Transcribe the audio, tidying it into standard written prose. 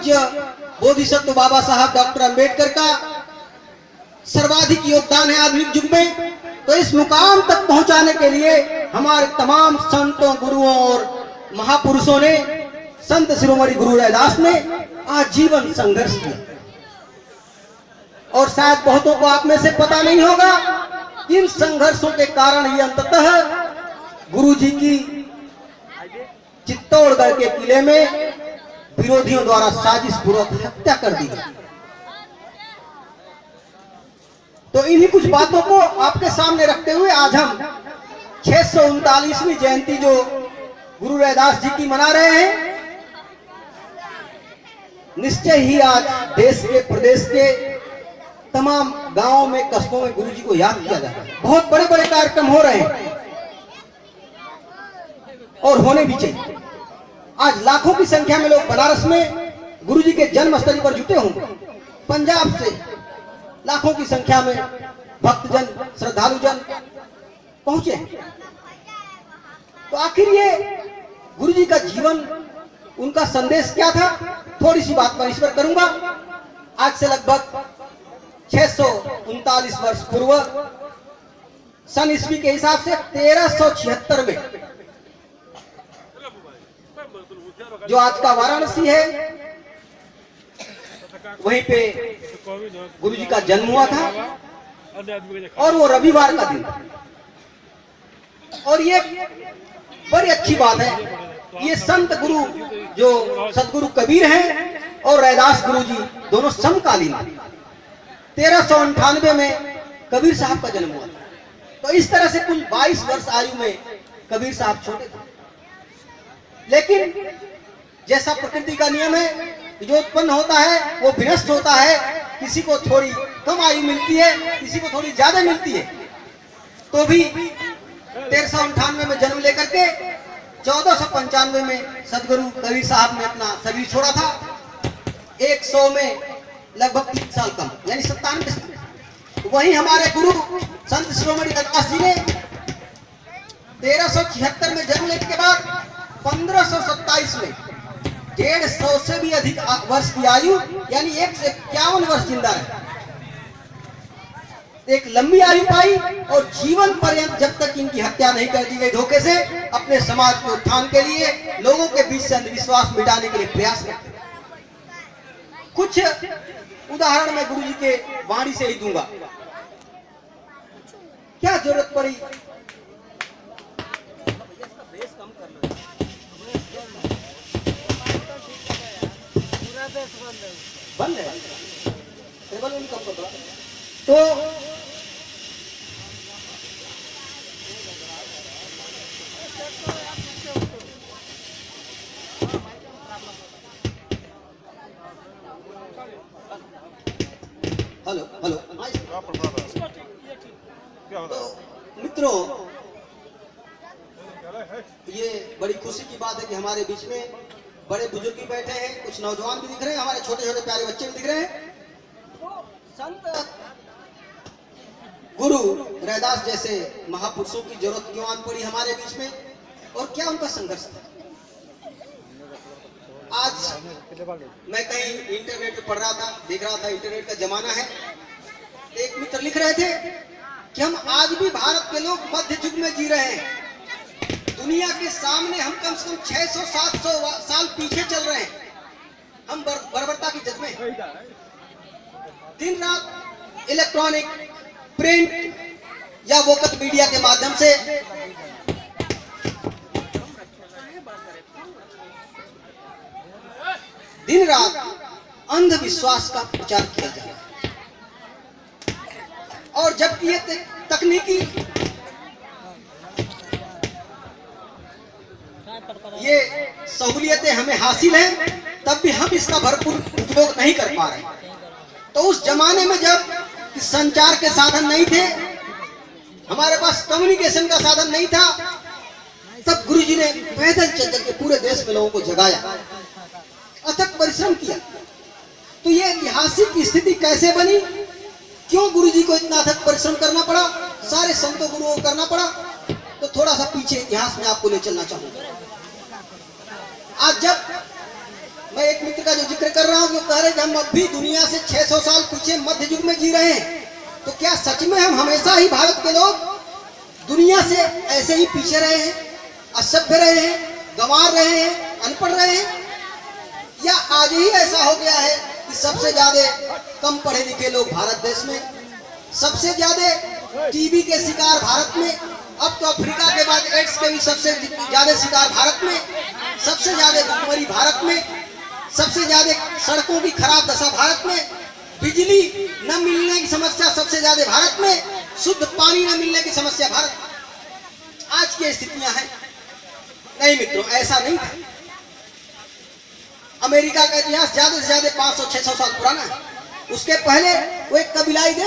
पूज्य बोधिसत्व बाबा साहब डॉक्टर अंबेडकर का सर्वाधिक योगदान है आधुनिक युग में। तो इस मुकाम तक पहुंचाने के लिए हमारे तमाम संतों, गुरुओं और महापुरुषों ने, संत शिरोमणि गुरु रैदास ने आजीवन संघर्ष किया। और शायद बहुतों को आप में से पता नहीं होगा, इन संघर्षों के कारण ही अंततः गुरु जी की चित्तौड़गढ़ के किले में विरोधियों द्वारा साजिश पूर्वक हत्या कर दी। तो इन्हीं कुछ बातों को आपके सामने रखते हुए आज हम 639वीं जयंती जो गुरु रैदास जी की मना रहे हैं, निश्चय ही आज देश के, प्रदेश के तमाम गांवों में, कस्बों में गुरु जी को याद किया जाता है। बहुत बड़े बड़े कार्यक्रम हो रहे हैं और होने भी चाहिए। आज लाखों की संख्या में लोग बनारस में गुरु जी के जन्म स्थल पर जुटे होंगे। पंजाब से लाखों की संख्या में भक्तजन, श्रद्धालुजन पहुंचे। तो आखिर ये गुरु जी का जीवन, उनका संदेश क्या था, थोड़ी सी बात मैं इस पर करूंगा। आज से लगभग 639 वर्ष पूर्व सन ईस्वी के हिसाब से 1376 में जो आज का वाराणसी है, वहीं पे गुरु जी का जन्म हुआ था और वो रविवार का दिन था। और ये बड़ी अच्छी बात है, ये संत गुरु जो सदगुरु कबीर हैं और रैदास गुरु जी दोनों समकालीन। 1398 में कबीर साहब का जन्म हुआ था। तो इस तरह से कुल 22 वर्ष आयु में कबीर साहब छोटे थे। लेकिन जैसा प्रकृति का नियम है, जो उत्पन्न होता है वो विनष्ट होता है। किसी को थोड़ी कम आयु मिलती है, किसी को थोड़ी ज्यादा मिलती है। तो भी 1398 में जन्म लेकर के 1495 में सदगुरु कबीर साहब ने अपना शरीर छोड़ा था। 100 में लगभग 3 साल कम, यानी 97 साल। वहीं हमारे गुरु संत शिरोमणि रैदास जी ने 1376 में जन्म लेने के बाद 1527 में 150 से भी अधिक वर्ष की आयु, यानी 151 वर्ष जिंदा रहे। एक लंबी आयु पाई और जीवन पर्यंत जब तक इनकी हत्या नहीं कर दी गई धोखे से, अपने समाज के उत्थान के लिए, लोगों के बीच से अंधविश्वास मिटाने के लिए प्रयास करते। कुछ उदाहरण मैं गुरु जी के वाणी से ही दूंगा। क्या जरूरत पड़ी, बंद है टेबल में कब पकड़ा। तो हेलो हेलो तो मित्रों, ये बड़ी खुशी की बात है कि हमारे बीच में बड़े बुजुर्ग भी बैठे हैं, कुछ नौजवान भी दिख रहे हैं, हमारे छोटे छोटे प्यारे बच्चे भी दिख रहे हैं। तो संत गुरु रैदास जैसे महापुरुषों की जरूरत क्यों आन पड़ी हमारे बीच में, और क्या उनका संघर्ष था। आज मैं कहीं इंटरनेट पे पढ़ रहा था, देख रहा था, इंटरनेट का जमाना है। एक मित्र लिख रहे थे कि हम आज भी भारत के लोग मध्य युग में जी रहे हैं। दुनिया के सामने हम कम से कम 600-700 साल पीछे चल रहे हैं। हम बर्बरता की जद में दिन रात इलेक्ट्रॉनिक, प्रिंट या वोकल मीडिया के माध्यम से दिन रात अंधविश्वास का प्रचार किया जा रहा है। और जबकि ये तकनीकी ये सहूलियतें हमें हासिल हैं, तब भी हम इसका भरपूर उपयोग नहीं कर पा रहे। तो उस जमाने में जब संचार के साधन नहीं थे, हमारे पास कम्युनिकेशन का साधन नहीं था, तब गुरुजी ने पैदल चल के पूरे देश में लोगों को जगाया, अथक परिश्रम किया। तो ये ऐतिहासिक स्थिति कैसे बनी, क्यों गुरुजी को इतना अथक परिश्रम करना पड़ा, सारे संतों गुरुओं को करना पड़ा, तो थोड़ा सा पीछे इतिहास में आपको ले चलना चाहूंगा। आज जब मैं एक मित्र का जो जिक्र कर रहा लोग कह रहे हैं कि हम अब भी दुनिया से 600 साल पीछे मध्य युग में जी रहे हैं, तो क्या सच में हम हमेशा ही भारत के लोग दुनिया से ऐसे ही पीछे रहे हैं, असभ्य रहे हैं, गंवार रहे हैं, अनपढ़ रहे हैं, या आज ही ऐसा हो गया है कि सबसे ज्यादा कम पढ़े लिखे लोग भारत देश में, सबसे ज्यादा टीबी के शिकार भारत में, अब तो अफ्रीका के बाद एड्स के भी सबसे ज्यादा शिकार भारत में, सबसे ज्यादा भुखमरी भारत में, सबसे ज्यादा सड़कों की खराब दशा भारत में, बिजली न मिलने की समस्या सबसे ज्यादा भारत में, शुद्ध पानी न मिलने की समस्या भारत में। आज की स्थितियां हैं। नहीं मित्रों, ऐसा नहीं था। अमेरिका का इतिहास ज्यादा से ज्यादा 500-600 साल पुराना है। उसके पहले वो एक कबीलाई देश